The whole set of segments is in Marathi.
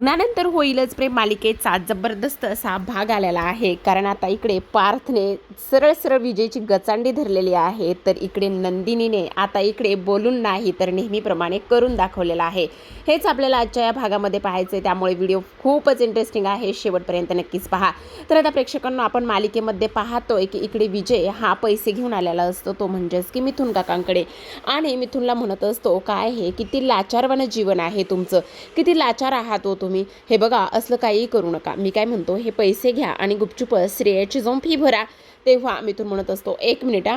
लग्नानंतर होईलच प्रेम मालिकेचा जबरदस्त असा भाग आलेला आहे. कारण आता इकडे पार्थने सरळ सरळ विजयची गचांडी धरलेली आहे, तर इकडे नंदिनीने आता इकडे बोलून नाही तर नेहमीप्रमाणे करून दाखवलेलं आहे. हेच आपल्याला आजच्या या भागामध्ये पाहायचं आहे, त्यामुळे व्हिडिओ खूपच इंटरेस्टिंग आहे, शेवटपर्यंत नक्कीच पहा. तर आता प्रेक्षकांना आपण मालिकेमध्ये पाहतोय की इकडे विजय हा पैसे घेऊन आलेला असतो, तो म्हणजेच की मिथुन काकांकडे, आणि मिथुनला म्हणत असतो काय हे किती लाचारवानं जीवन आहे तुमचं, किती लाचार आहात हो तुम्ही, हे बघा असलं काही करू नका, मी काय म्हणतो हे पैसे घ्या आणि गुपचूप श्रेयाची जाऊन फी भरा. तेव्हा मिथुन म्हणत असतो 1 मिनिट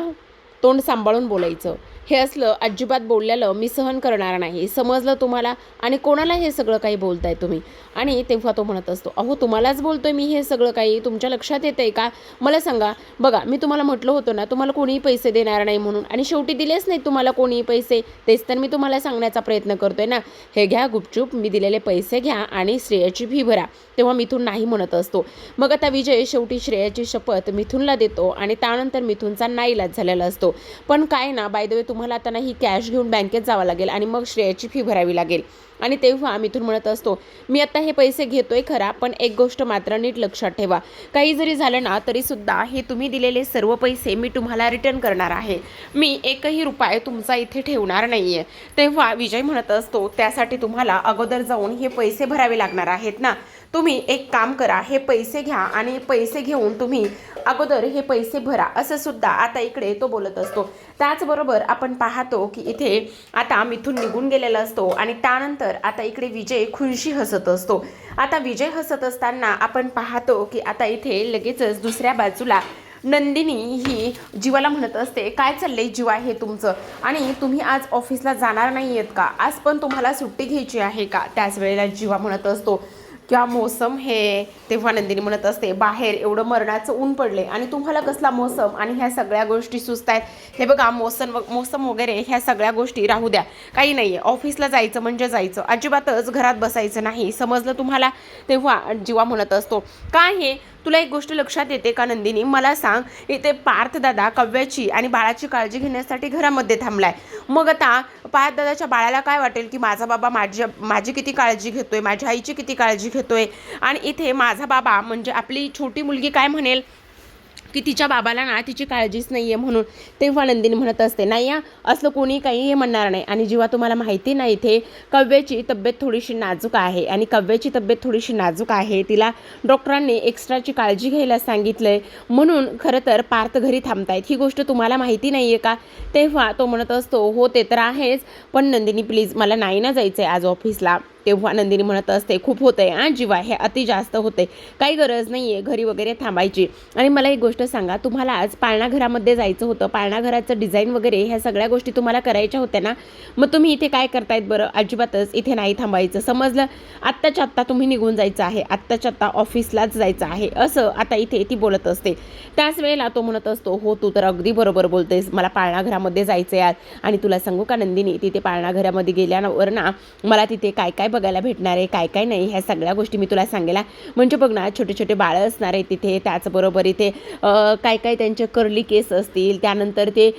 तोंड सांभाळून बोलायचं, हे असलं अजिबात बोललेलं मी सहन करणार नाही, समजलं तुम्हाला, आणि कोणाला हे सगळं काही बोलताय तुम्ही. आणि तेव्हा तो म्हणत असतो अहो तुम्हालाच बोलतोय मी हे सगळं काही, तुमच्या लक्षात येतंय का, मला सांगा. बघा मी तुम्हाला म्हटलं होतं ना तुम्हाला कोणीही पैसे देणार नाही म्हणून, आणि शेवटी दिलेच नाही तुम्हाला कोणीही पैसे, तेच तर मी तुम्हाला सांगण्याचा प्रयत्न करतोय ना. हे घ्या गुपचूप, मी दिलेले पैसे घ्या आणि श्रेयाची फी भरा. तेव्हा मिथुन नाही म्हणत असतो. मग आता विजय शेवटी श्रेयाची शपथ मिथुनला देतो आणि त्यानंतर मिथुनचा नाईलाज झालेला असतो. पण काय ना बाय द वे तुम्हाला आता ना ही कॅश घेऊन बँकेत जावं लागेल आणि मग श्रेयाची फी भरावी लागेल. आणि तेव्हा मिथुन म्हणत असतो मी आता हे पैसे घेतोय खरा, पण एक गोष्ट मात्र नीट लक्षात ठेवा, काही जरी झालं ना तरीसुद्धा हे तुम्ही दिलेले सर्व पैसे मी तुम्हाला रिटर्न करणार आहे, मी एकही रुपये तुमचा इथे ठेवणार नाही आहे. तेव्हा विजय म्हणत असतो त्यासाठी तुम्हाला अगोदर जाऊन हे पैसे भरावे लागणार आहेत ना, तुम्ही एक काम करा, हे पैसे घ्या आणि पैसे घेऊन तुम्ही अगोदर हे पैसे भरा, असं सुद्धा आता इकडे तो बोलत असतो. त्याचबरोबर आपण पाहतो की इथे आता मिथुन निघून गेलेला असतो आणि त्यानंतर आता इकडे विजय खुनशी हसत असतो. आता विजय हसत असताना आपण पाहतो की आता इथे लगेचच दुसऱ्या बाजूला नंदिनी ही जीवाला म्हणत असते काय चाललंय जीवा हे तुमचं, आणि तुम्ही आज ऑफिसला जाणार नाही आहेत का, आज पण तुम्हाला सुट्टी घ्यायची आहे का. त्याच वेळेला जीवा म्हणत असतो क्या मोसम हे. तेव्हा नंदिनी म्हणत असते बाहेर एवढं मरणाचं ऊन पडले आणि तुम्हाला कसला मोसम आणि ह्या सगळ्या गोष्टी सुचत आहेत. हे बघा मोसम वगैरे ह्या सगळ्या गोष्टी राहू द्या, काही नाही आहे, ऑफिसला जायचं म्हणजे जायचं, अजिबातच घरात बसायचं नाही, समजलं तुम्हाला. तेव्हा जीवा म्हणत असतो काय हे तुला एक गोष्ट लक्षात येते का नंदिनी, मला सांग, इथे पार्थ दादा कव्याची आणि बाळाची काळजी घेण्यासाठी घरामध्ये थांबलाय, मग आता पार्थ दादाच्या बाळाला काय वाटेल की माझा बाबा माझी किती काळजी घेतोय, माझ्या आईची किती काळजी घेतोय, आणि इथे माझा बाबा म्हणजे आपली छोटी मुलगी काय म्हणेल की तिच्या बाबाला ना तिची काळजीच नाही आहे म्हणून. तेव्हा नंदिनी म्हणत असते नाही असलं कोणी काही हे म्हणणार नाही, आणि जेव्हा तुम्हाला माहिती नाही इथे कव्याची तब्येत थोडीशी नाजूक आहे, आणि कव्याची तब्येत थोडीशी नाजूक आहे, तिला डॉक्टरांनी एक्स्ट्राची काळजी घ्यायला सांगितलं आहे, म्हणून खरं तर पार्थ घरी थांबतायत, ही गोष्ट तुम्हाला माहिती नाही आहे का. तेव्हा तो म्हणत असतो हो ते तर आहेच, पण नंदिनी प्लीज मला नाही ना जायचं आहे आज ऑफिसला. तेव्हा नंदिनी म्हणत असते खूप होतंय जीवा, हे अति जास्त होते, काही गरज नाही आहे घरी वगैरे थांबायची. आणि मला एक गोष्ट सांगा, तुम्हाला आज पाळणा घरामध्ये जायचं होतं, पाळणा घराचं डिझाईन वगैरे ह्या सगळ्या गोष्टी तुम्हाला करायच्या होत्या ना, मग तुम्ही इथे काय करतायत बरं, अजिबातच इथे नाही थांबायचं, समजलं. आत्ताच्या आत्ता तुम्ही निघून जायचं आहे, आत्ताच्या आत्ता ऑफिसलाच जायचं आहे, असं आता इथे ती बोलत असते. त्याच वेळेला तो म्हणत असतो हो तू तर अगदी बरोबर बोलतेस, मला पाळणा घरामध्ये जायचं आहे आज, आणि तुला सांगू का नंदिनी, तिथे पाळणा घरामध्ये गेल्यावर ना मला तिथे काय काय बघायला भेटणार आहे, काय काय नाही, ह्या सगळ्या गोष्टी मी तुला सांगेला. म्हणजे बघ ना छोटे छोटे बाळं असणार आहे तिथे, त्याचबरोबर इथे काय काय त्यांचे कर्ली केस असतील, त्यानंतर ते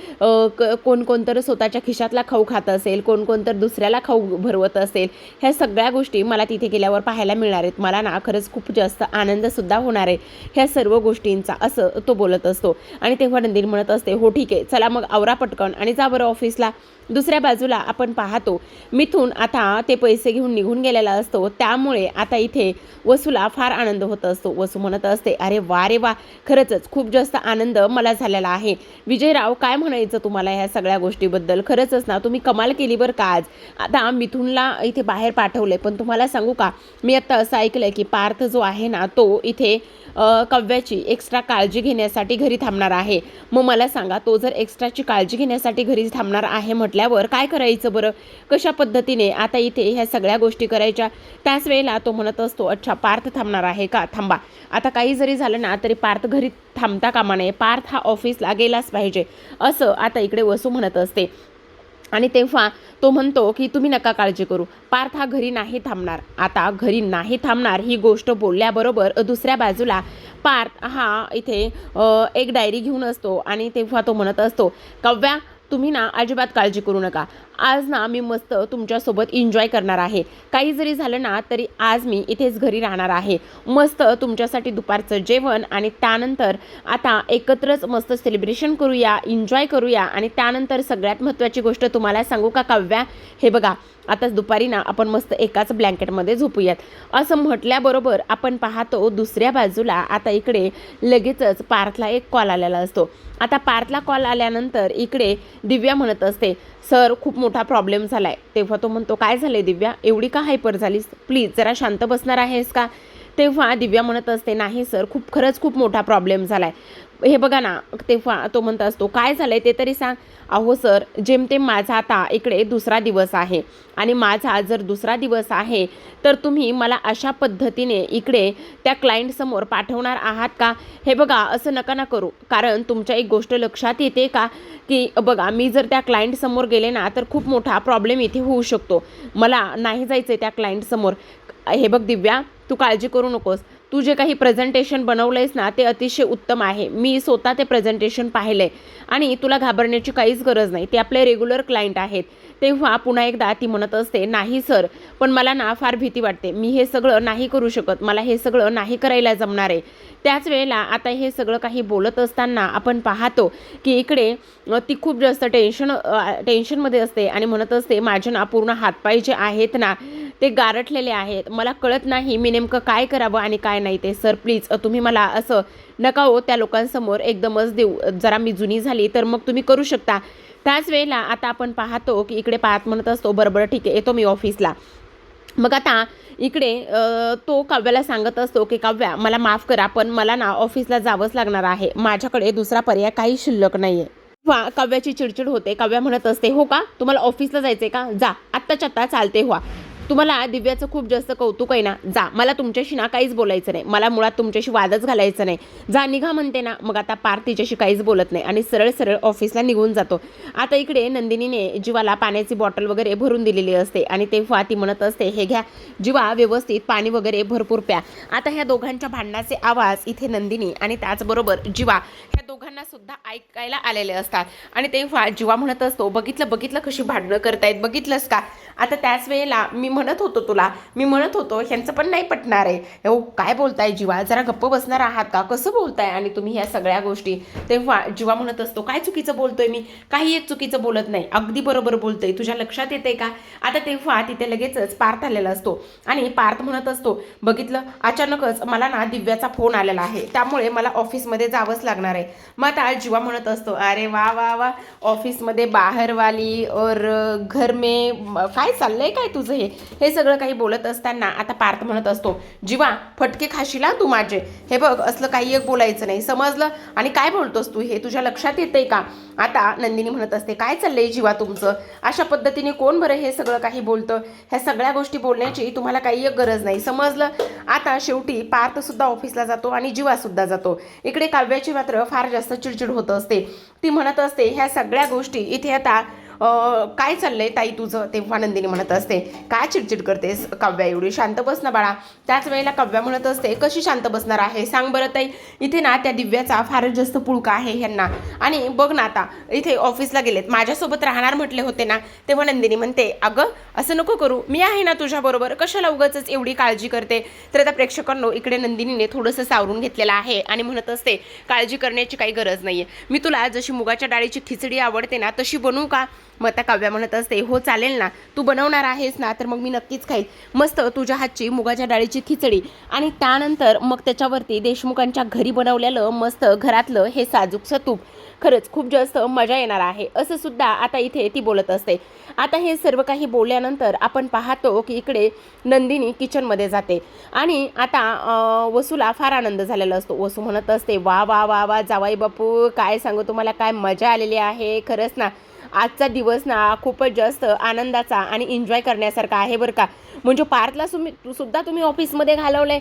कोणकोणतर स्वतःच्या खिशातला खाऊ खात असेल, कोणकोणतर दुसऱ्याला खाऊ भरवत असेल, ह्या सगळ्या गोष्टी मला तिथे गेल्यावर पाहायला मिळणार आहेत, मला ना खरंच खूप जास्त आनंदसुद्धा होणार आहे ह्या सर्व गोष्टींचा, असं तो बोलत असतो. आणि तेव्हा नंदिनी म्हणत असते हो ठीक आहे चला मग आवरा पटकन आणि जा बरं ऑफिसला. दुसऱ्या बाजूला आपण पाहतो मिथुन आता ते पैसे घेऊन निघून गेलेला असतो, त्यामुळे आता इथे वसूला फार आनंद होत असतो. वसू म्हणत असते अरे वा, खरंच खूप जास्त आनंद मला झालेला आहे. विजयराव काय म्हणायचं तुम्हाला ह्या सगळ्या गोष्टीबद्दल, खरंच ना तुम्ही कमाल केली बरं का आज. आता मिथुनला इथे बाहेर पाठवलंय, पण तुम्हाला सांगू का मी आत्ता असं ऐकलंय की पार्थ जो आहे ना तो इथे कव्याची एक्स्ट्रा काळजी घेण्यासाठी घरी थांबणार आहे. मग मला सांगा तो जर एक्स्ट्राची काळजी घेण्यासाठी घरी थांबणार आहे म्हटल्यावर काय करायचं बरं, कशा पद्धतीने आता इथे ह्या सगळ्या गोष्टी करायच्या. त्याच वेळेला तो म्हणत असतो अच्छा पार्थ थांबणार आहे का, थांबा, आता काही जरी झालं ना तरी पार्थ घरी थांबता कामा नये, पार्थ हा ऑफिसला गेलाच पाहिजे, असं आता इकडे वसू म्हणत असते. आणि तेव्हा तो म्हणतो की तुम्ही नका काळजी करू, पार्थ हा घरी नाही थांबणार. आता घरी नाही थांबणार ही गोष्ट बोलल्याबरोबर दुसऱ्या बाजूला पार्थ हा इथे एक डायरी घेऊन असतो, आणि तेव्हा तो म्हणत असतो कव्या तुम्ही ना अजिबात काळजी करू नका, आज ना मी मस्त तुमच्यासोबत एन्जॉय करणार आहे. काही जरी झालं ना तरी आज मी इथेच घरी राहणार आहे. मस्त तुमच्यासाठी दुपारचं जेवण आणि त्यानंतर आता एकत्रच मस्त सेलिब्रेशन करूया, एन्जॉय करूया आणि त्यानंतर सगळ्यात महत्त्वाची गोष्ट तुम्हाला सांगू का काव्या? हे बघा, आताच दुपारी ना आपण मस्त एकाच ब्लँकेटमध्ये झोपूयात असं म्हटल्याबरोबर आपण पाहतो दुसऱ्या बाजूला आता इकडे लगेचच पार्थला एक कॉल आलेला असतो. आता पार्थला कॉल आल्यानंतर इकडे दिव्या म्हणत असते, सर खूप मोठा प्रॉब्लेम झाला आहे. तेव्हा तो म्हणतो, काय झालं दिव्या, एवढी का हायपर झालीस, प्लीज जरा शांत बसणार आहेस का? तेव्हा दिव्या म्हणत असते, नाही सर खरंच खूप मोठा प्रॉब्लेम झाला आहे. हे बघा ना. तेव्हा तो म्हणत असतो, काय झालं आहे ते तरी सांग. अहो सर, जेमतेम माझा आता इकडे दुसरा दिवस आहे आणि माझा जर दुसरा दिवस आहे तर तुम्ही मला अशा पद्धतीने इकडे त्या क्लायंटसमोर पाठवणार आहात का? हे बघा, असं नका ना करू, कारण तुमच्या एक गोष्ट लक्षात येते का की बघा, मी जर त्या क्लायंटसमोर गेले ना तर खूप मोठा प्रॉब्लेम इथे होऊ शकतो. मला नाही जायचं आहे त्या क्लायंटसमोर. हे बघ दिव्या, तू काळजी करू नकोस. तू जे काही प्रेझेंटेशन बनवलं आहेस ना ते अतिशय उत्तम आहे. मी स्वतः ते प्रेझेंटेशन पाहिलं आहे आणि तुला घाबरण्याची काहीच गरज नाही. ते आपले रेग्युलर क्लायंट आहेत. तेव्हा पुन्हा एकदा ती म्हणत असते, नाही सर, पण मला ना फार भीती वाटते. मी हे सगळं नाही करू शकत. मला हे सगळं नाही करायला जमणार आहे. त्याच वेळेला आता हे सगळं काही बोलत असताना आपण पाहतो की इकडे ती खूप जास्त टेन्शनमध्ये असते आणि म्हणत असते, माझे ना पूर्ण हातपाय जे आहेत ना ते गारठलेले आहेत. मला कळत नाही मी नेमकं काय करावं आणि काय नाही ते. सर प्लीज तुम्ही मला असं नका हो त्या लोकांसमोर एकदमच देऊ. जरा मी जुनी झाली तर मग तुम्ही करू शकता. त्याच वेळेला आता आपण पाहतो की इकडे पाहत म्हणत असतो, बरोबर ठीक आहे, येतो मी ऑफिसला. मग आता इकडे तो काव्याला सांगत असतो की काव्या, मला माफ करा पण मला ना ऑफिसला जावंच लागणार आहे. माझ्याकडे दुसरा पर्याय काही शिल्लक नाही आहे. वा, काव्याची चिडचिड होते. काव्या म्हणत असते, हो का, तुम्हाला ऑफिसला जायचंय का? जा, आत्ताच्या आत्ता चालते व्हा. तुम्हाला दिव्याचं खूप जास्त कौतुक आहे ना, जा. मला तुमच्याशी ना काहीच बोलायचं नाही. मला मुळात तुमच्याशी वादच घालायचं नाही. जा, निघा म्हणते ना. मग आता पार्थ तिच्याशी काहीच बोलत नाही आणि सरळ सरळ ऑफिसला निघून जातो. आता इकडे नंदिनीने जीवाला पाण्याची बॉटल वगैरे भरून दिलेली असते आणि तेव्हा ती म्हणत असते, हे घ्या जीवा, व्यवस्थित पाणी वगैरे भरपूर प्या. आता ह्या दोघांच्या भांडणाचे आवाज इथे नंदिनी आणि त्याचबरोबर जीवा ह्या दोघांना सुद्धा ऐकायला आलेले असतात आणि तेव्हा जीवा म्हणत असतो, बघितलं कशी भांडणं करतायत, बघितलंस का? आता त्याच वेळेला मी म्हणत होतो ह्यांचं पण नाही पटणार आहे. हो, काय बोलताय जीवा, जरा गप्प बसणार आहात का? कसं बोलताय आणि तुम्ही ह्या सगळ्या गोष्टी? तेव्हा जीवा म्हणत असतो, काय चुकीचं बोलतोय मी? काही एक चुकीचं बोलत नाही, अगदी बरोबर बोलतोय. तुझ्या लक्षात येते का? आता तेव्हा तिथे लगेचच पार्थ आलेला असतो आणि पार्थ म्हणत असतो, बघितलं, अचानकच मला ना दिव्याचा फोन आलेला आहे, त्यामुळे मला ऑफिसमध्ये जावंच लागणार आहे. मग आता जीवा म्हणत असतो, अरे वा वा वा, ऑफिसमध्ये बाहेरवाली और घर में काय चाललंय काय तुझं? हे सगळं काही बोलत असताना आता पार्थ म्हणत असतो, जीवा, फटके खाशीला तू माझे. हे बघ, असलं काही एक बोलायचं नाही, समजलं? आणि काय बोलतोस तू, हे तुझ्या लक्षात येतंय का? आता नंदिनी म्हणत असते, काय चाललंय जीवा तुमचं? अशा पद्धतीने कोण बरं हे सगळं काही बोलतं? ह्या सगळ्या गोष्टी बोलण्याची तुम्हाला काही एक गरज नाही, समजलं? आता शेवटी पार्थ सुद्धा ऑफिसला जातो आणि जीवा सुद्धा जातो. इकडे काव्याची मात्र फार जास्त चिडचिड होत असते. ती म्हणत असते, ह्या सगळ्या गोष्टी इथे आता काय चाललंय ताई तुझं? तेव्हा नंदिनी म्हणत असते, काय चिडचिड करतेस काव्या, एवढी शांत बस ना बाळा. त्याच वेळेला काव्या म्हणत असते, कशी शांत बसणार आहे सांग बरं ताई? इथे ना त्या दिव्याचा फारच जास्त पुळका आहे ह्यांना. आणि बघ ना, आता इथे ऑफिसला गेलेत, माझ्यासोबत राहणार म्हटले होते ना. तेव्हा नंदिनी म्हणते, अगं असं नको करू, मी आहे ना तुझ्याबरोबर, कशाला उगाचच एवढी काळजी करते? तर आता प्रेक्षकांनो, इकडे नंदिनीने थोडंसं सावरून घेतलेलं आहे आणि म्हणत असते, काळजी करण्याची काही गरज नाहीये. मी तुला जशी मुगाच्या डाळीची खिचडी आवडते ना तशी बनवू का? मग आता काव्या म्हणत असते, हो चालेल ना, तू बनवणार आहेस ना तर मग मी नक्कीच खाईन. मस्त तुझ्या हातची मुगाच्या डाळीची खिचडी आणि त्यानंतर मग त्याच्यावरती देशमुखांच्या घरी बनवलेलं मस्त घरातलं हे साजूकचं तूप. खरंच खूप जास्त मजा येणार आहे, असं सुद्धा आता इथे ती बोलत असते. आता हे सर्व काही बोलल्यानंतर आपण पाहतो की इकडे नंदिनी किचनमध्ये जाते आणि आता वसूला फार आनंद झालेला असतो. वसू म्हणत असते, वा वा वा वा जावाई बापू, काय सांगू तुम्हाला, काय मजा आलेली आहे. खरंच ना, आजचा दिवस ना खूपच जास्त आनंदाचा आणि एन्जॉय करण्यासारखा आहे बरं का. म्हणजे पार्थला सुद्धा तुम्ही ऑफिसमध्ये घालवलंय.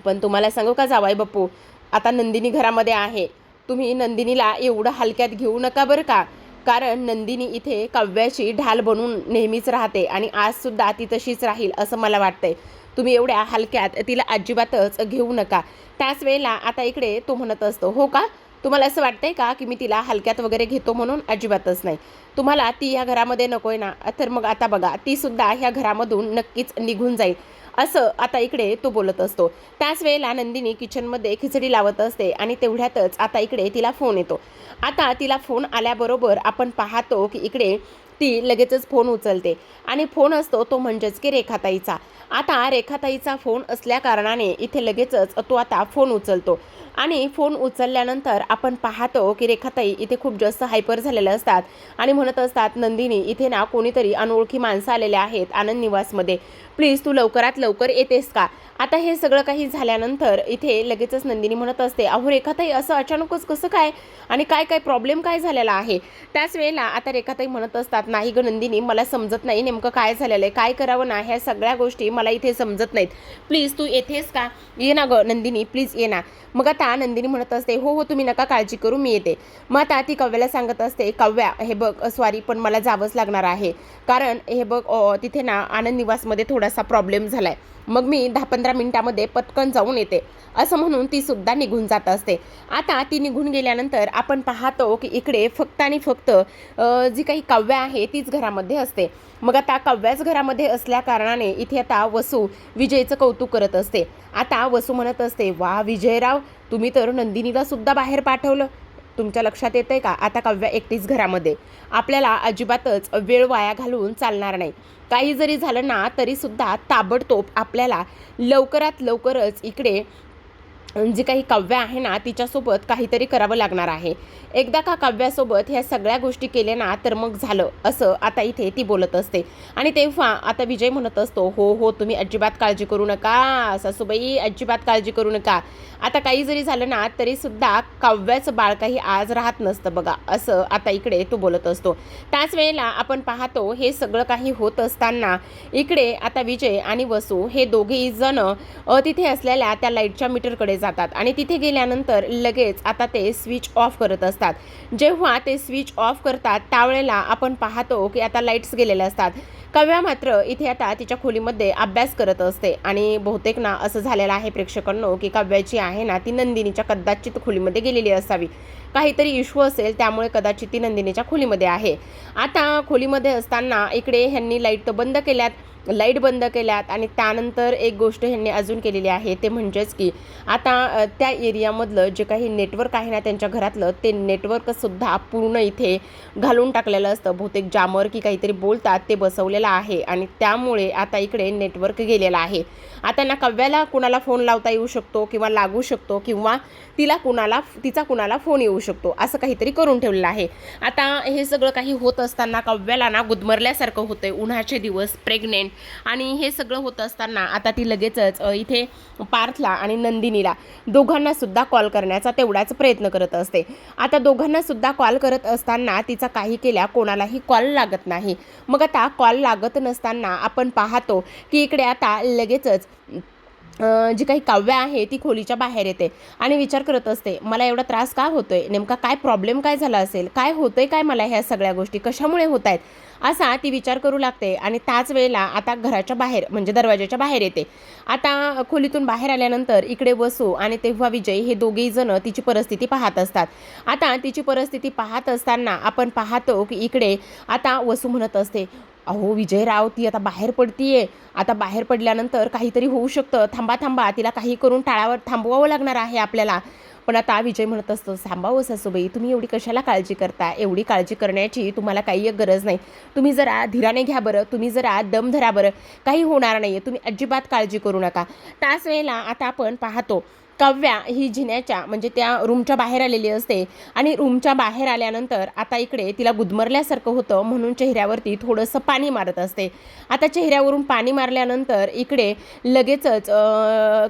पण तुम्हाला सांगू का जावाई बापू, आता नंदिनी घरामध्ये आहे, तुम्ही नंदिनीला एवढं हलक्यात घेऊ नका बरं का. कारण नंदिनी इथे काव्याची ढाल बनून नेहमीच राहते आणि आजसुद्धा ती तशीच राहील असं मला वाटतंय. तुम्ही एवढ्या हलक्यात तिला अजिबातच घेऊ नका. त्याच वेळेला आता इकडे तो म्हणत असतो, हो का, तुम्हाला असं वाटतंय का की मी तिला हलक्यात वगैरे घेतो म्हणून? अजिबातच नाही. तुम्हाला ती ह्या घरामध्ये नको आहे ना, तर मग आता बघा ती सुद्धा ह्या घरामधून नक्कीच निघून जाईल, असं आता इकडे तो बोलत असतो. त्याच वेळेला नंदिनी किचनमध्ये खिचडी लावत असते आणि तेवढ्यातच आता इकडे तिला फोन येतो. आता तिला फोन आल्याबरोबर आपण पाहतो की इकडे ती लगेचच फोन उचलते आणि फोन असतो तो म्हणजेच की रेखाताईचा. आता रेखाताईचा फोन असल्या कारणाने इथे लगेचच तो आता फोन उचलतो आणि फोन उचलल्यानंतर आपण पाहतो की रेखाताई इथे खूप जास्त हायपर झालेले असतात आणि म्हणत असतात, नंदिनी इथे ना कोणीतरी अनोळखी माणसं आलेले आहेत आनंद निवासमध्ये, प्लीज तू लवकरात लवकर येतेस का? आता हे सगळं काही झाल्यानंतर इथे लगेचच नंदिनी म्हणत असते, अहो रेखाताई असं अचानकच कसं काय आणि काय काय प्रॉब्लेम काय झालेला आहे? त्याच वेळेला आता रेखाताई म्हणत असतात, नाही ग नंदिनी मला समजत नाही नेमकं काय झालेलं आहे, काय करावं ना, ह्या सगळ्या गोष्टी मला इथे समजत नाहीत, प्लीज तू येतेस का? ये ना ग नंदिनी प्लीज ये ना. मग आता नंदिनी म्हणत असते, हो हो तुम्ही नका काळजी करू मी येते. मग आता ती कव्याला सांगत असते, कव्या हे बघ सॉरी पण मला जावंच लागणार आहे, कारण हे बघ तिथे ना आनंद निवासमध्ये थोडासा प्रॉब्लेम झालाय, मग मी 10-15 मिनिटामध्ये पटकन जाऊन येते, असं म्हणून ती सुद्धा निघून जात असते. आता ती निघून गेल्यानंतर आपण पाहतो की इकडे फक्त आणि फक्त जी काही कव्या आहे तीच घरामध्ये असते. मग आता कव्याच घरामध्ये असल्या कारणाने इथे आता वसू विजयचं कौतुक करत असते. आता वसू म्हणत असते, वा विजयराव तुम्ही तर नंदिनीला सुद्धा बाहेर पाठवलं. तुमच्या लक्षात येतंय का आता कव्या एकटीच घरामध्ये, आपल्याला अजिबातच वेळ वाया घालवून चालणार नाही. काही जरी झालं ना तरी सुद्धा ताबडतोब आपल्याला लवकरात लवकरच इकडे जी काही कव्या आहे ना तिच्यासोबत काहीतरी करावं लागणार आहे. एकदा का कव्यासोबत ह्या सगळ्या गोष्टी केल्या ना तर मग झालं, असं आता इथे ती बोलत असते. आणि तेव्हा आता विजय म्हणत असतो, हो हो तुम्ही अजिबात काळजी करू नका सासूबाई, अजिबात काळजी करू नका. आता काही जरी झालं ना तरी सुद्धा कव्याचं बाळ काही आज राहत नसतं बघा, असं आता इकडे तो बोलत असतो. त्याच वेळेला आपण पाहतो हे सगळं काही होत असताना इकडे आता विजय आणि वसू हे दोघेही जण तिथे असलेल्या त्या लाईटच्या मीटरकडे जातात आणि तिथे गेल्यानंतर लगेच आता ते स्विच ऑफ करत असतात. जेव्हा ते स्विच ऑफ करतात त्यावेळेला आपण पाहतो की आता लाईट्स गेलेल्या असतात. कव्या मात्र इथे आता तिच्या खोलीमध्ये अभ्यास करत असते आणि बहुतेक ना असं झालेलं आहे प्रेक्षकांनो की कव्याची आहे ना ती नंदिनीच्या कदाचित खोलीमध्ये गेलेली असावी, काहीतरी इश्यू असेल त्यामुळे कदाचित ती नंदिनीच्या खोलीमध्ये आहे. आता खोलीमध्ये असताना इकडे ह्यांनी लाईट बंद केल्यात आणि त्यानंतर एक गोष्ट ह्यांनी अजून केलेली आहे ते म्हणजेच की आता त्या एरियामधलं जे काही नेटवर्क आहे ना त्यांच्या घरातलं ते नेटवर्कसुद्धा पूर्ण इथे घालून टाकलेलं असतं, बहुतेक जामर की काहीतरी बोलतात ते बसवलेलं आहे आणि त्यामुळे आता इकडे नेटवर्क गेलेलं आहे. आता ना कव्याला कुणाला फोन लावता येऊ शकतो किंवा लागू शकतो किंवा तिचा कुणाला फोन येऊ शकतो, असं काहीतरी करून ठेवलेलं आहे. आता हे सगळं काही होत असताना कव्याला ना गुदमरल्यासारखं होतंय, उन्हाचे दिवस, प्रेग्नेंट आणि हे सगळं होत असताना आता ती लगेचच इथे पार्थला आणि नंदिनीला दोघांना सुद्धा कॉल करण्याचा तेवढाच प्रयत्न करत असते. आता दोघांना सुद्धा कॉल करत असताना तिचा काही केल्या कोणालाही कॉल लागत नाही. मग आता कॉल लागत नसताना आपण पाहतो की इकडे आता लगेचच जी काही काव्या आहे ती खोलीच्या बाहेर येते आणि विचार करत असते, मला एवढा त्रास का होतोय, नेमका काय प्रॉब्लेम काय झाला असेल, काय होतंय काय मला, ह्या सगळ्या गोष्टी कशामुळे होत आहेत, असा ती विचार करू लागते. आणि त्याच वेळेला आता घराच्या बाहेर म्हणजे दरवाजाच्या बाहेर येते. आता खोलीतून बाहेर आल्यानंतर इकडे वसू आणि तेव्हा विजय हे दोघेही जण तिची परिस्थिती पाहत असतात. आता तिची परिस्थिती पाहत असताना आपण पाहतो की इकडे आता वसू म्हणत असते, अहो विजयराव ती आता बाहेर पडतीये, आता बाहेर पडल्यानंतर काहीतरी होऊ शकतं, थांबा तिला काही करून टाळावर थांबवावं लागणार आहे आपल्याला. पण आता विजय म्हणत असतो, सांभाळू सासूबाई तुम्ही एवढी कशाला काळजी करता, एवढी काळजी करण्याची तुम्हाला काही गरज नाही, तुम्ही जरा धीराने घ्या बरं, तुम्ही जरा दम धरा बरं, काही होणार नाही आहे, तुम्ही अजिबात काळजी करू नका. त्याच वेळेला आता आपण पाहतो कव्या ही जिन्याच्या म्हणजे त्या रूमच्या बाहेर आलेली असते आणि रूमच्या बाहेर आल्यानंतर आता इकडे तिला गुदमरल्यासारखं होतं म्हणून चेहऱ्यावरती थोडंसं पाणी मारत असते. आता चेहऱ्यावरून पाणी मारल्यानंतर इकडे लगेचच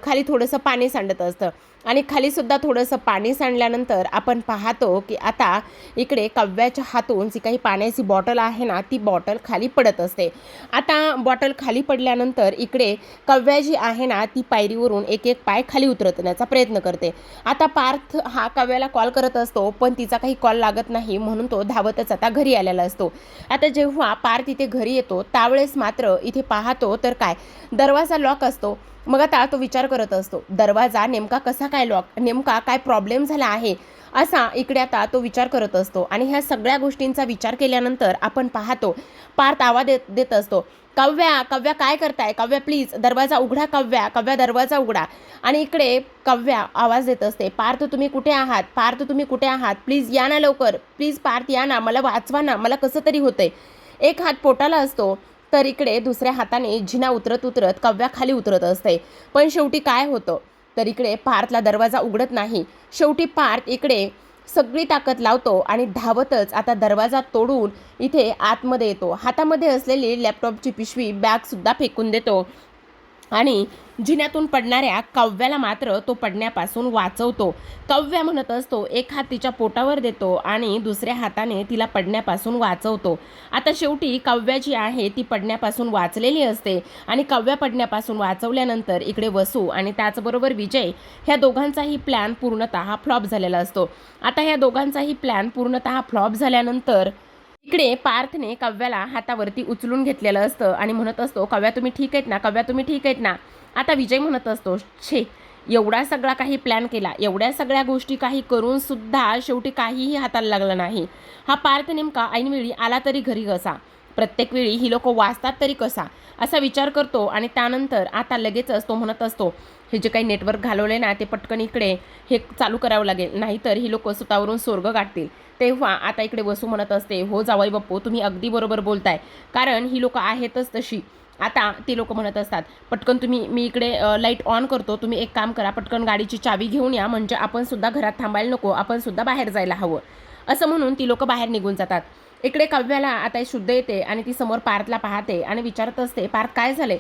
खाली थोडंसं पाणी सांडत असतं आणि खालीसुद्धा थोडंसं पाणी सांडल्यानंतर आपण पाहतो की आता इकडे कव्याच्या हातून जी काही पाण्याची बॉटल आहे ना ती बॉटल खाली पडत असते. आता बॉटल खाली पडल्यानंतर इकडे कव्या जी आहे ना ती पायरीवरून एक एक पाय खाली उतरवण्याचा प्रयत्न करते. आता पार्थ हा कव्याला कॉल करत असतो पण तिचा काही कॉल लागत नाही म्हणून तो धावतच आता घरी आलेला असतो. आता जेव्हा पार्थ इथे घरी येतो त्यावेळेस मात्र इथे पाहतो तर काय दरवाजा लॉक असतो. मग आता तो विचार करत असतो, दरवाजा नेमका कसा काय लॉक, नेमका काय प्रॉब्लेम झाला आहे, असा इकडे आता तो विचार करत असतो. आणि ह्या सगळ्या गोष्टींचा विचार केल्यानंतर आपण पाहतो पार्थ आवाज देत असतो, कव्या कव्या काय करताय, कव्या प्लीज दरवाजा उघडा, कव्या कव्या दरवाजा उघडा. आणि इकडे कव्या आवाज देत असते, पार्थ तुम्ही कुठे आहात, पार्थ तुम्ही कुठे आहात, प्लीज या ना लवकर, प्लीज पार्थ या ना, मला वाचवा ना, मला कसं तरी होतंय. एक हात पोटाला असतो तर इकडे दुसऱ्या हाताने जिना उतरत उतरत कव्या खाली उतरत असते. पण शेवटी काय होतं तर इकडे पार्थला दरवाजा उघडत नाही. शेवटी पार्थ इकडे सगळी ताकद लावतो आणि धावतच आता दरवाजा तोडून इथे आतमध्ये येतो. हातामध्ये असलेली लॅपटॉपची पिशवी बॅगसुद्धा फेकून देतो आणि जिन्यातून पडणाऱ्या कव्याला मात्र तो पडण्यापासून वाचवतो. कव्या म्हणत असतो, एक हात तिच्या पोटावर देतो आणि दुसऱ्या हाताने तिला पडण्यापासून वाचवतो. आता शेवटी कव्या जी आहे ती पडण्यापासून वाचलेली असते आणि कव्या पडण्यापासून वाचवल्यानंतर इकडे वसू आणि त्याचबरोबर विजय ह्या दोघांचाही प्लॅन पूर्णतः फ्लॉप झालेला असतो. आता ह्या दोघांचाही प्लॅन पूर्णतः फ्लॉप झाल्यानंतर इकडे पार्थने कव्याला हातावरती उचलून घेतलेलं असतं आणि म्हणत असतो, कव्या तुम्ही ठीक आहेत ना, कव्या तुम्ही ठीक आहेत ना. आता विजय म्हणत असतो, छे एवढा सगळा काही प्लॅन केला, एवढ्या सगळ्या गोष्टी काही करून सुद्धा शेवटी काहीही हाताला लागलं नाही. हा पार्थ नेमका ऐनवेळी आला तरी घरी कसा, प्रत्येक वेळी ही लोक वाचतात तरी कसा, असा विचार करतो. आणि त्यानंतर आता लगेचच तो म्हणत असतो, हे जे काही नेटवर्क घालवले ना ते पटकन इकडे हे चालू करावं लागेल, नाहीतर ही लोक स्वतःवरून स्वर्ग गाठतील. तेव्हा आता इकडे वसू म्हणत असते, हो जावई बाप्पू तुम्ही अगदी बरोबर बोलताय, कारण ही लोक आहेतच तशी. आता ती लोक म्हणत असतात, पटकन मी इकडे लाईट ऑन करतो, तुम्ही एक काम करा, पटकन गाडीची चावी घेऊन या, म्हणजे आपण सुद्धा घरात थांबायला नको, आपण सुद्धा बाहेर जायला हवं. असं म्हणून ती लोक बाहेर निघून जातात. इकडे कव्याला आता शुद्ध येते आणि ती समोर पार्थला पाहते आणि विचारत असते, पार्थ काय झाले,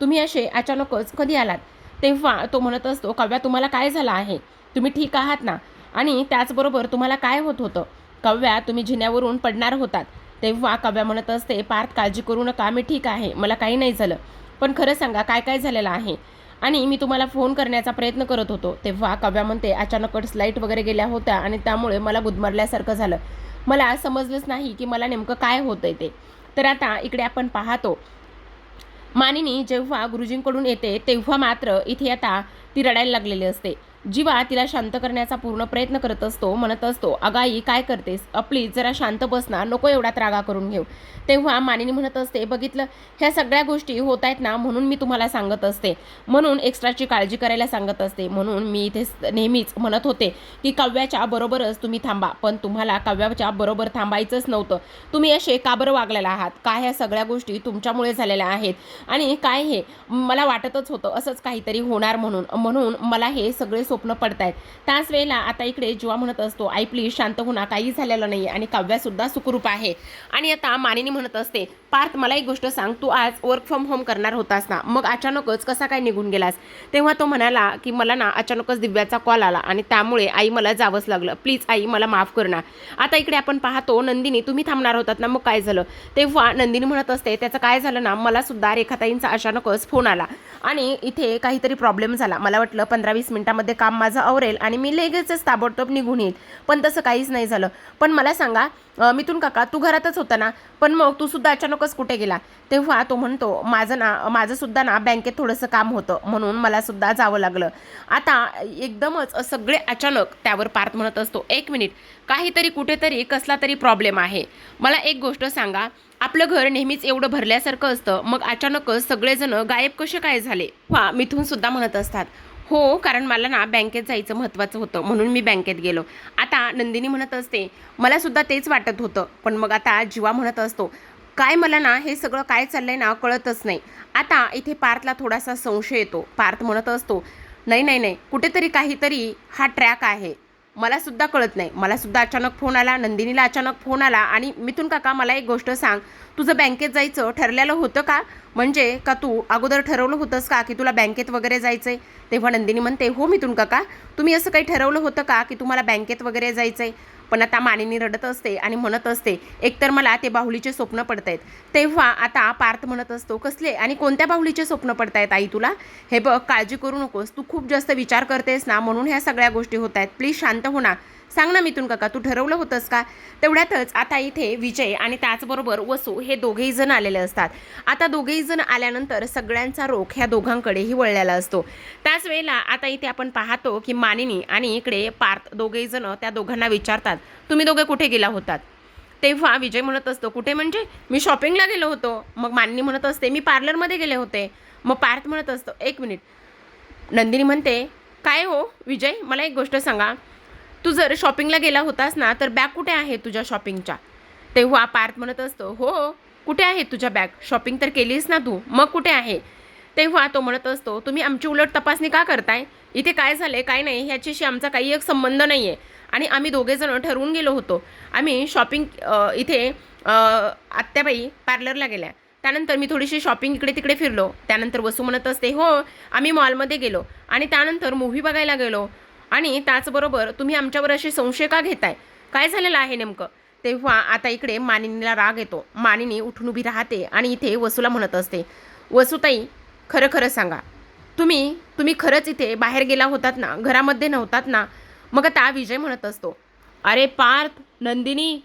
तुम्ही असे अचानकच कधी आलात. तेव्हा तो म्हणत असतो, कव्या तुम्हाला काय झालं आहे, तुम्ही ठीक आहात ना, आणि त्याचबरोबर तुम्हाला काय होत होतं, कव्या तुम्ही जिन्यावरून पडणार होतात. तेव्हा कव्या म्हणत असते, पार्थ काळजी करू नका, मी ठीक आहे, मला काही नाही झालं, पण खरं सांगा काय काय झालेलं आहे. आणि मी तुम्हाला फोन करण्याचा प्रयत्न करत होतो. तेव्हा कव्या म्हणते, अचानकच लाईट वगैरे गेल्या होत्या आणि त्यामुळे मला गुदमरल्यासारखं झालं, मला समजलंच नाही की मला नेमकं काय होतंय ते. तर आता इकडे आपण पाहतो मानिनी जेव्हा गुरुजींकडून येते तेव्हा मात्र इथे आता ती रडायला लागलेली असते. जीवा तिला शांत करण्याचा पूर्ण प्रयत्न करत असतो, म्हणत असतो, अगं आई काय करतेस, प्लीज जरा शांत बस ना, नको एवढा त्रागा करून घेऊ. तेव्हा मानिनी म्हणत असते, बघितलं ह्या सगळ्या गोष्टी होत आहेत ना म्हणून मी तुम्हाला सांगत असते, म्हणून एक्स्ट्राची काळजी करायला सांगत असते, म्हणून मी इथे नेहमीच म्हणत होते की कव्याच्या बरोबरच तुम्ही थांबा, पण तुम्हाला कव्याच्या बरोबर थांबायचंच नव्हतं. तुम्ही असे का बरं वागलेला आहात, काय ह्या सगळ्या गोष्टी तुमच्यामुळे झालेल्या आहेत आणि काय हे मला वाटतच होतं असंच काहीतरी होणार म्हणून मला हे सगळे स्वप्न पडतायत. त्याच वेळेला आता इकडे जीवा म्हणत असतो, आई प्लीज शांत हो ना, काही झालेलं नाही आणि काव्यासुद्धा सुखरूप आहे. आणि आता मानिनी म्हणत असते, पार्थ मला एक गोष्ट सांग, तू आज वर्क फ्रॉम होम करणार होतास ना, मग अचानकच कसा काय निघून गेलास. तेव्हा तो म्हणाला की मला ना अचानकच दिव्याचा कॉल आला आणि त्यामुळे आई मला जावंच लागलं, प्लीज आई मला माफ कर ना. आता इकडे आपण पाहतो नंदिनी तुम्ही थांबणार होतात ना, मग काय झालं. तेव्हा नंदिनी म्हणत असते, त्याचं काय झालं ना, मला सुद्धा रेखाताईंचा अचानकच फोन आला आणि इथे काहीतरी प्रॉब्लेम झाला, मला वाटलं 15-20 मिनिटांमध्ये काम माझं आवरेल आणि मी लगेचच ताबडतोब निघून येईल, पण तसं काहीच नाही झालं. पण मला सांगा मिथून काका तू घरातच होता ना, पण मग तू सुद्धा अचानकच कुठे गेला. तेव्हा तो म्हणतो, माझं सुद्धा ना बँकेत थोडंसं काम होतं म्हणून मला सुद्धा जावं लागलं. आता एकदमच सगळे अचानक. त्यावर पार्थ म्हणत असतो, एक मिनिट, काहीतरी कुठेतरी कसला तरी प्रॉब्लेम आहे. मला एक गोष्ट सांगा, आपलं घर नेहमीच एवढं भरल्यासारखं असतं, मग अचानकच सगळेजण गायब कसे काय झाले. मिथून सुद्धा म्हणत असतात, हो कारण मला ना बँकेत जायचं महत्त्वाचं होतं म्हणून मी बँकेत गेलो. आता नंदिनी म्हणत असते, मला सुद्धा तेच वाटत होतं, पण मग आता जीवा म्हणत असतो, काय मला ना हे सगळं काय चाललंय ना कळतच नाही. आता इथे पार्थला थोडासा संशय येतो. पार्थ म्हणत असतो, नाही कुठेतरी काहीतरी हा ट्रॅक आहे, मला सुद्धा कळत नाही. मला सुद्धा अचानक फोन आला, नंदिनीला अचानक फोन आला आणि मिथून काका मला एक गोष्ट सांग, तुझं बँकेत जायचं ठरलेलं होतं का, म्हणजे का तू अगोदर ठरवलं होतंस का की तुला बँकेत वगैरे जायचंय. तेव्हा नंदिनी म्हणते, हो मिथून काका तुम्ही असं काही ठरवलं होतं का की तुम्हाला बँकेत वगैरे जायचंय. पण आता मानिनी रडत असते आणि म्हणत असते, एकतर मला ते बाहुलीचे स्वप्न पडतायत. तेव्हा आता पार्थ म्हणत असतो, कसले आणि कोणत्या बाहुलीचे स्वप्न पडतायत आई तुला. हे बघ काळजी करू नकोस, तू खूप जास्त विचार करतेस ना म्हणून ह्या सगळ्या गोष्टी होत आहेत, प्लीज शांत हो ना. सांग ना मिथून काका, तू ठरवलं होतंस का? तेवढ्यातच आता इथे विजय आणि त्याचबरोबर वसू हे दोघेही जण आलेले असतात. आता दोघेही जण आल्यानंतर सगळ्यांचा रोख ह्या दोघांकडेही वळलेला असतो. त्याच वेळेला आता इथे आपण पाहतो की मानिनी आणि इकडे पार्थ दोघेही जण त्या दोघांना विचारतात, तुम्ही दोघे कुठे गेला होतात? तेव्हा विजय म्हणत असतो, कुठे म्हणजे? मी शॉपिंगला गेलो होतो. मग मानिनी म्हणत असते, मी पार्लरमध्ये गेले होते. मग पार्थ म्हणत असतो, एक मिनिट. नंदिनी म्हणते, काय हो विजय, मला एक गोष्ट सांगा, तू जर शॉपिंगला गेला होतास ना, तर बॅग कुठे आहे तुझ्या शॉपिंगच्या? तेव्हा पार्थ म्हणत असतो, हो कुठे आहे तुझ्या बॅग? शॉपिंग तर केलीस ना तू, मग कुठे आहे? तेव्हा तो म्हणत असतो, तुम्ही आमची उलट तपासणी का करताय? इथे काय झालंय काय नाही ह्याच्याशी आमचा काही एक संबंध नाही आहे. आणि आम्ही दोघेजण ठरवून गेलो होतो. आम्ही शॉपिंग इथे आत्याबाई पार्लरला गेल्या, त्यानंतर मी थोडीशी शॉपिंग इकडे तिकडे फिरलो. त्यानंतर वसू म्हणत असते, हो आम्ही मॉलमध्ये गेलो आणि त्यानंतर मूव्ही बघायला गेलो. आणि त्याचबरोबर तुम्ही आमच्यावर असे संशय का घेताय? काय झालेलं आहे नेमकं? तेव्हा आता इकडे मानिनीला राग येतो. मानिनी उठून उभी राहते आणि इथे वसूला म्हणत असते, वसूताई खरं खरं सांगा, तुम्ही खरंच इथे बाहेर गेला होतात ना, घरामध्ये नव्हतात ना? मग आता विजय म्हणत असतो, अरे पार्थ, नंदिनी,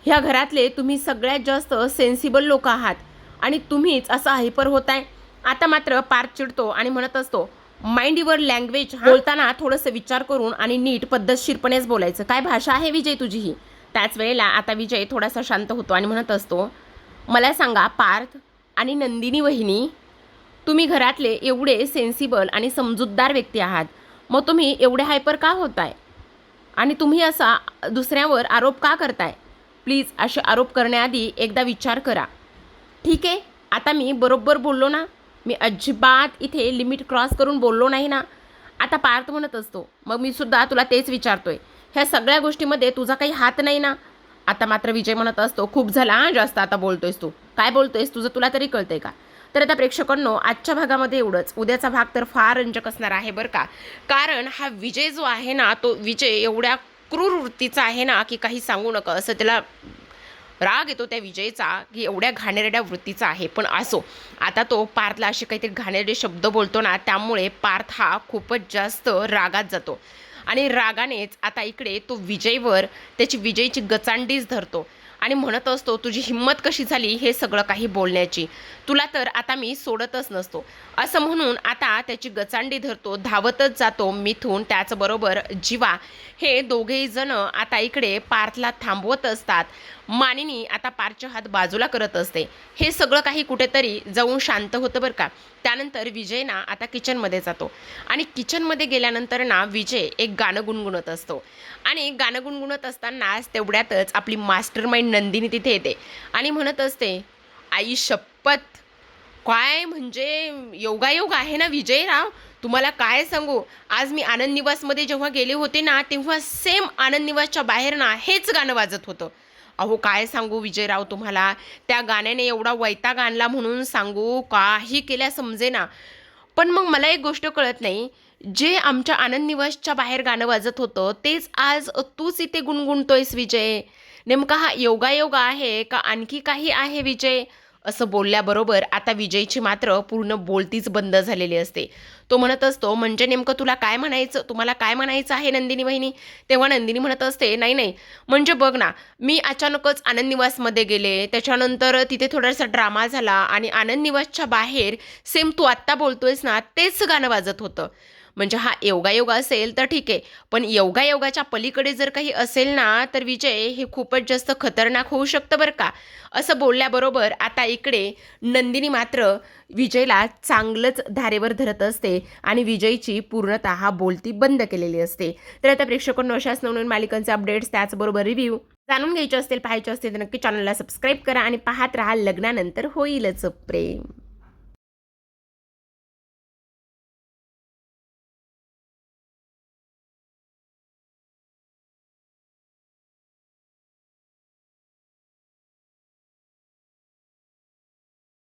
ह्या घरातले तुम्ही सगळ्यात जास्त सेन्सिबल लोक आहात आणि तुम्हीच असं हायपर होताय. आता मात्र पार्थ चिडतो आणि म्हणत असतो, माइंड युअर लँग्वेज, बोलताना थोडंसं विचार करून आणि नीट पद्धतशीरपणेच बोलायचं. काय भाषा आहे विजय तुझी ही? त्याच वेळेला आता विजय थोडासा शांत होतो आणि म्हणत असतो, मला सांगा पार्थ आणि नंदिनी वहिनी, तुम्ही घरातले एवढे सेन्सिबल आणि समजूतदार व्यक्ती आहात, मग तुम्ही एवढे हायपर का होताय? आणि तुम्ही असा दुसऱ्यावर आरोप का करताय? प्लीज असे आरोप करण्याआधी एकदा विचार करा. ठीक आहे, आता मी बरोबर बोललो ना? मी अजिबात इथे लिमिट क्रॉस करून बोललो नाही ना? आता पार्थ म्हणत असतो, मग मी सुद्धा तुला तेच विचारतोय, ह्या सगळ्या गोष्टीमध्ये तुझा काही हात नाही ना? आता मात्र विजय म्हणत असतो, खूप झाला हां जास्त आता बोलतोयस तू. काय बोलतोयस तुझं तुला तरी कळतंय का? तर आता प्रेक्षकांनो, आजच्या भागामध्ये एवढंच. उद्याचा भाग तर फार रंजक असणार आहे बरं का. कारण हा विजय जो आहे ना, तो विजय एवढ्या क्रूर वृत्तीचा आहे ना की काही सांगू नका. असं त्याला राग येतो त्या विजयचा की एवढ्या घाणेरड्या वृत्तीचा आहे. पण असो, आता तो पार्थला असे काहीतरी घाणेरडे शब्द बोलतो ना, त्यामुळे पार्थ हा खूपच जास्त रागात जातो आणि रागानेच आता इकडे तो विजयवर त्याची विजयची गचांडीच धरतो आणि म्हणत असतो, तुझी हिंमत कशी झाली हे सगळं काही बोलण्याची? तुला तर आता मी सोडतच नसतो. असं म्हणून आता त्याची गचांडी धरतो, धावतच जातो मिथून त्याचबरोबर जीवा. हे दोघेही जण आता इकडे पार्थला थांबवत असतात. मानिनी आता पार्थचे हात बाजूला करत असते. हे सगळं काही कुठेतरी जाऊन शांत होतं बरं का. त्यानंतर विजय ना आता किचनमध्ये जातो आणि किचनमध्ये गेल्यानंतर ना विजय एक गाणं गुणगुणत असतो आणि गाणं गुणगुणत असतानाच तेवढ्यातच आपली मास्टरमाइंड नंदिनी तिथे येते आणि म्हणत असते, आई शपथ, काय म्हणजे योगायोग आहे ना विजयराव. तुम्हाला काय सांगू, आज मी आनंद निवासमध्ये जेव्हा गेले होते ना, तेव्हा सेम आनंद निवासच्या बाहेर ना हेच गाणं वाजत होतं. अहो काय सांगू विजयराव तुम्हाला, त्या गाण्याने एवढा वैताग आणला म्हणून सांगू, काही केल्या समजेना. पण मग मला एक गोष्ट कळत नाही, जे आमच्या आनंद निवासच्या बाहेर गाणं वाजत होतं तेच आज तूच इथे गुणगुणतोयस विजय. नेमका हा योगायोग आहे का आणखी काही आहे विजय? असं बोलल्याबरोबर आता विजयची मात्र पूर्ण बोलतीच बंद झालेली असते. तो म्हणत असतो, म्हणजे नेमकं तुला काय म्हणायचं, तुम्हाला काय म्हणायचं आहे नंदिनी वहिनी? तेव्हा नंदिनी म्हणत असते, नाही नाही, म्हणजे बघ ना, मी अचानकच आनंद निवासमध्ये गेले, त्याच्यानंतर तिथे थोडासा ड्रामा झाला आणि आनंद निवासच्या बाहेर सेम तू आत्ता बोलतोयस ना तेच गाणं वाजत होतं. म्हणजे हा योगायोग असेल तर ठीक आहे, पण योगायोगाच्या पलीकडे जर काही असेल ना, तर विजय हे खूपच जास्त खतरनाक होऊ शकतं बरं का. असं बोलल्याबरोबर आता इकडे नंदिनी मात्र विजयला चांगलंच धारेवर धरत असते आणि विजयची पूर्णतः बोलती बंद केलेली असते. तर आता प्रेक्षकांनो, अशाच नवनवीन मालिकांचे अपडेट्स त्याचबरोबर रिव्ह्यू जाणून घ्यायचे असतील, पाहायचे असतील तर नक्की चॅनलला सबस्क्राईब करा आणि पाहत राहा लग्नानंतर होईलच प्रेम.